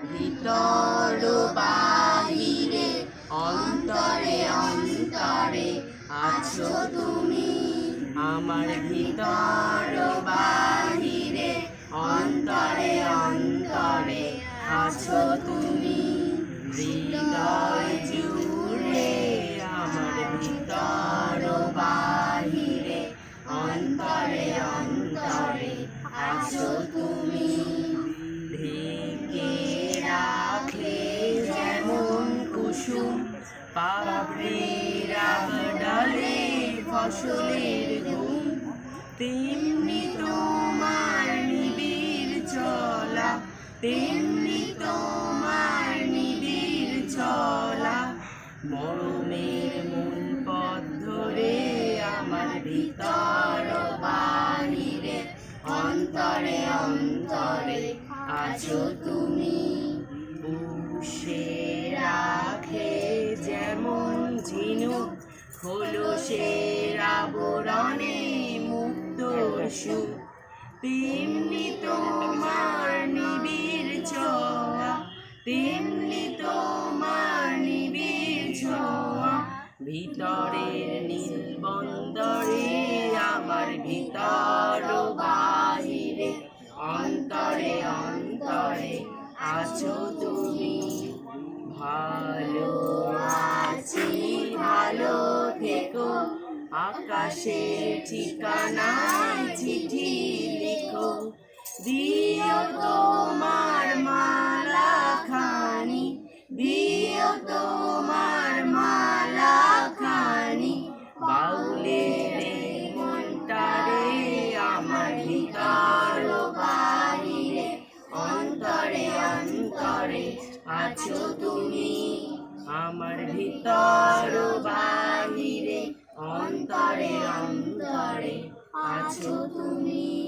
ভিতর বাহিরে অন্তরে অন্তরে আছো তুমি। আমার ভিতর বাহিরে অন্তরে অন্তরে আছো তুমি। হৃদয় জুড়ে আমার ভিতর বাহিরে অন্তরে অন্তরে আছো তুমি। ঢেকে রাখে যেমন কুসুম পাপড়ির ডালে ফসলের ঘুম, তেমনি তোমার নিবিড় চলা, তেমনি তোমার নিবিড় চলা। মরমের মূল পথ ধরে আমার ভিতর বাহিরে অন্তরে অন্তরে আছো তুমি। পুষে রাখে যেমন ঝিনুক খোলসের আবরণে মুক্তোর সুখ, তেমনি তোমার নিবিড় ছোঁয়া, তেমনি তোমার নিবিড় ছোঁয়া। ভিতরের নীল বন্দরে আমার ভিতর বাহিরে অন্তরে অন্তরে আছো তুমি। ভালো আছি ভালো থেকো, আকাশের ঠিকানায় চিঠি লিখো। দিও তোমার মালা খানি, দিও তোমার মালা খানি। বাউলের মনটারে আমার ভিতর বাহিরে অন্তরে অন্তরে আছো তুমি। আমার ভিতর বাহিরে অন্তরে অন্তরে আছো তুমি।